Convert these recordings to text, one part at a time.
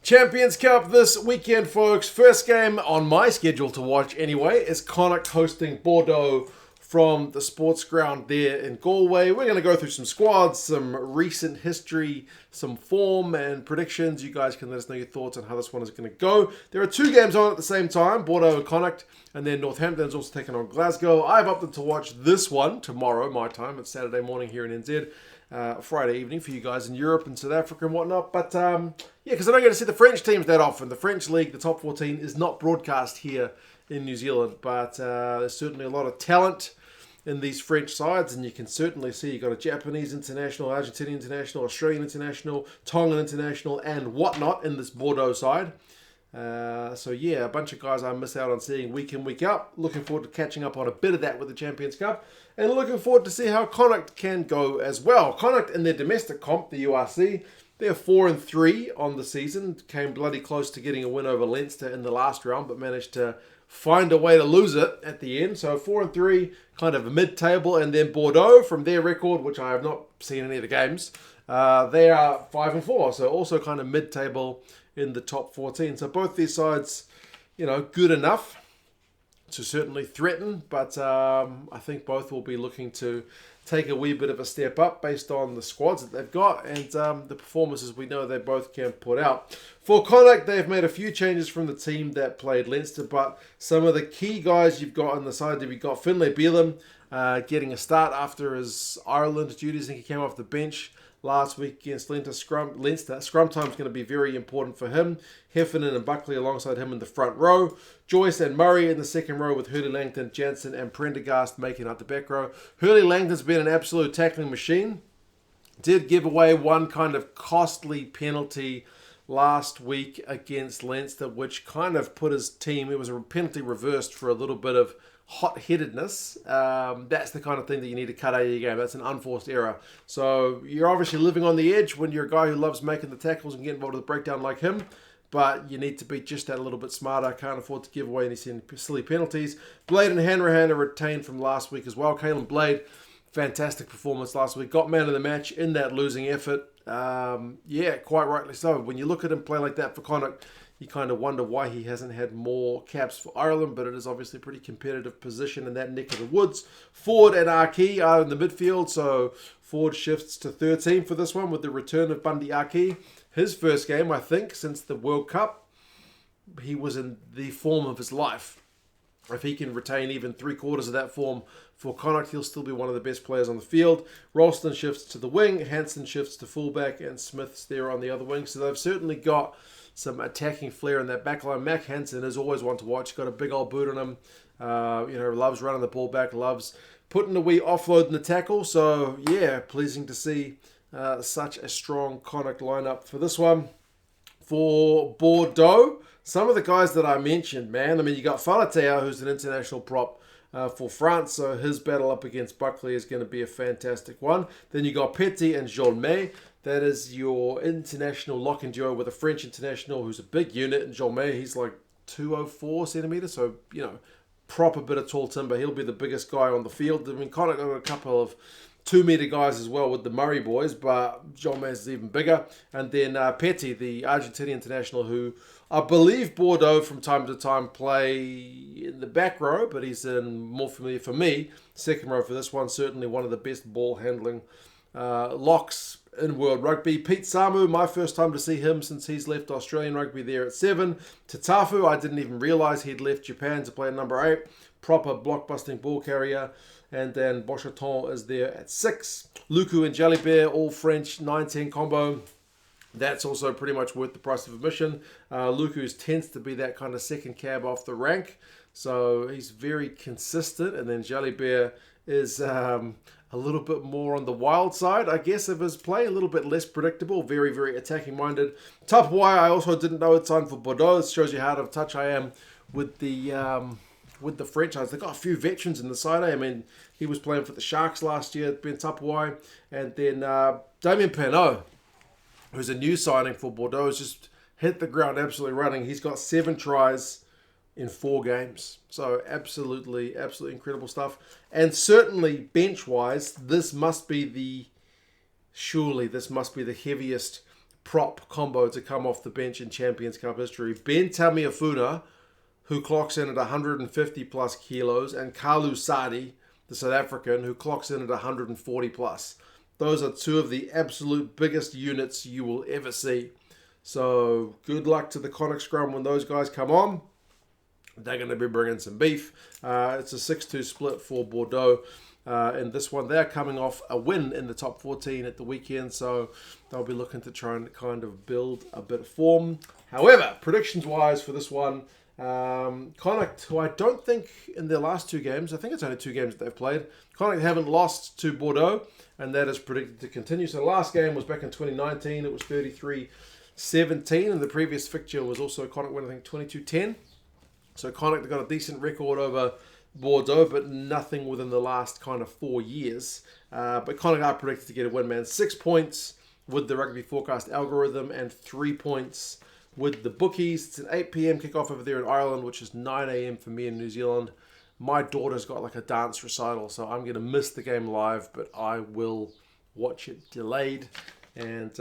Champions Cup this weekend, folks. First game on my schedule to watch anyway is Connacht hosting Bordeaux from the sports ground there in Galway. We're going to go through some squads, some recent history, some form and predictions. You guys can let us know your thoughts on how this one is going to go. There are two games on at the same time, Bordeaux and Connacht, and then Northampton's also taking on Glasgow. I've opted to watch this one tomorrow, my time. It's Saturday morning here in NZ. Friday evening for you guys in Europe and South Africa and whatnot. But because I don't get to see the French teams that often. The French league, the top 14, is not broadcast here in New Zealand. But there's certainly a lot of talent in these French sides. And you can certainly see you've got a Japanese international, Argentinian international, Australian international, Tongan international and whatnot in this Bordeaux side. A bunch of guys I miss out on seeing week in, week out. Looking forward to catching up on a bit of that with the Champions Cup. And looking forward to see how Connacht can go as well. Connacht in their domestic comp, the URC, they're 4-3 on the season. Came bloody close to getting a win over Leinster in the last round, but managed to find a way to lose it at the end. So 4-3, kind of a mid-table. And then Bordeaux, from their record, which I have not seen any of the games, they are 5-4. So also kind of mid-table in the top 14. So both these sides, good enough to certainly threaten, but I think both will be looking to take a wee bit of a step up based on the squads that they've got and the performances we know they both can put out. For Connacht, they've made a few changes from the team that played Leinster, but some of the key guys you've got on the side, you've got Finlay Bealham getting a start after his Ireland duties. I think he came off the bench last week against Leinster. Scrum time is going to be very important for him. Heffernan and Buckley alongside him in the front row. Joyce and Murray in the second row with Hurley Langton, Jansen and Prendergast making out the back row. Hurley Langton's been an absolute tackling machine. Did give away one kind of costly penalty last week against Leinster, which kind of put his team, it was a penalty reversed for a little bit of hot-headedness. That's the kind of thing that you need to cut out of your game. That's an unforced error. So you're obviously living on the edge when you're a guy who loves making the tackles and getting involved with the breakdown like him, but you need to be just that little bit smarter. Can't afford to give away any silly penalties. Blade and Hanrahan are retained from last week as well. Caelan Blade, fantastic performance last week. Got man of the match in that losing effort. Quite rightly so. When you look at him play like that for Connacht, you kind of wonder why he hasn't had more caps for Ireland, but it is obviously a pretty competitive position in that neck of the woods. Ford and Arkey are in the midfield, so Ford shifts to 13 for this one with the return of Bundy Arkey. His first game, I think, since the World Cup, he was in the form of his life. If he can retain even 3/4 of that form for Connacht, he'll still be one of the best players on the field. Ralston shifts to the wing, Hansen shifts to fullback, and Smith's there on the other wing. So they've certainly got some attacking flair in that back line. Mac Hansen is always one to watch. Got a big old boot on him. Loves running the ball back, loves putting a wee offload in the tackle. So, pleasing to see such a strong Connacht lineup for this one. For Bordeaux, some of the guys that I mentioned, man. I mean, you got Falatea, who's an international prop for France, so his battle up against Buckley is going to be a fantastic one. Then you got Petit and Jolme. That is your international lock and duo with a French international who's a big unit. And Jolme, he's like 204 centimetres, so, proper bit of tall timber. He'll be the biggest guy on the field. I mean, Connacht got a couple of 2-metre guys as well with the Murray boys, but Jolme is even bigger. And then Petit, the Argentinian international, who I believe Bordeaux from time to time play in the back row, but he's more familiar for me. Second row for this one, certainly one of the best ball handling locks in World Rugby. Pete Samu, my first time to see him since he's left Australian rugby there at 7. Tatafu, I didn't even realise he'd left Japan to play at number 8. Proper blockbusting ball carrier. And then Bochaton is there at 6. Luku and Jalibert, all French, 9-10 combo. That's also pretty much worth the price of admission. Luku tends to be that kind of second cab off the rank. So he's very consistent. And then Jalibert is a little bit more on the wild side, I guess, of his play. A little bit less predictable. Very, very attacking-minded. Tapuai, I also didn't know it's on for Bordeaux. It shows you how out of touch I am with the franchise. They've got a few veterans in the side. I mean, he was playing for the Sharks last year, Ben Tapuai. And then Damien Penaud, who's a new signing for Bordeaux, has just hit the ground absolutely running. He's got 7 tries in 4 games. So absolutely incredible stuff. And certainly bench-wise, this must be the heaviest prop combo to come off the bench in Champions Cup history. Ben Tamiafuna, who clocks in at 150 plus kilos, and Kalu Sadi, the South African, who clocks in at 140 plus. Those are two of the absolute biggest units you will ever see. So good luck to the Connacht scrum when those guys come on. They're going to be bringing some beef. It's a 6-2 split for Bordeaux. In this one, they're coming off a win in the top 14 at the weekend, so they'll be looking to try and kind of build a bit of form. However, predictions-wise for this one, Connacht, who I don't think in their last 2 games, I think it's only 2 games that they've played, Connacht haven't lost to Bordeaux, and that is predicted to continue. So the last game was back in 2019, it was 33-17, and the previous fixture was also Connacht win, I think, 22-10. So Connacht got a decent record over Bordeaux, but nothing within the last kind of 4 years. But Connacht are predicted to get a win, man. 6 points with the Rugby Forecast algorithm and 3 points with the bookies. It's an 8 p.m. kickoff over there in Ireland, which is 9 a.m. for me in New Zealand. My daughter's got like a dance recital, so I'm going to miss the game live, but I will watch it delayed. And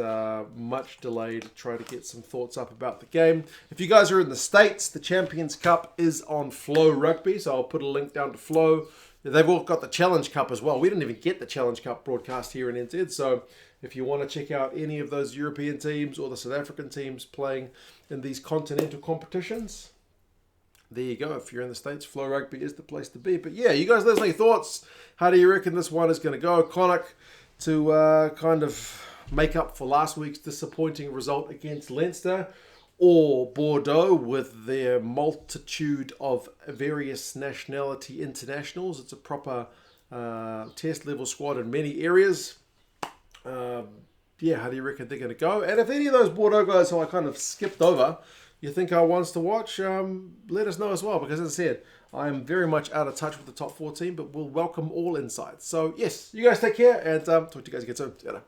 much delayed, try to get some thoughts up about the game. If you guys are in the States, the Champions Cup is on Flow Rugby, so I'll put a link down to Flow. They've all got the Challenge Cup as well. We didn't even get the Challenge Cup broadcast here in NZ, so if you want to check out any of those European teams or the South African teams playing in these continental competitions, there you go. If you're in the States, Flow Rugby is the place to be. But yeah, you guys let us know your thoughts. How do you reckon this one is going to go? Connacht to kind of make up for last week's disappointing result against Leinster, or Bordeaux with their multitude of various nationality internationals. It's a proper test level squad in many areas. Yeah, how do you reckon they're going to go? And if any of those Bordeaux guys who I kind of skipped over, you think are ones to watch, let us know as well, because as I said, I am very much out of touch with the top 14, but we'll welcome all insights. So yes, you guys take care, and talk to you guys again soon. See you later.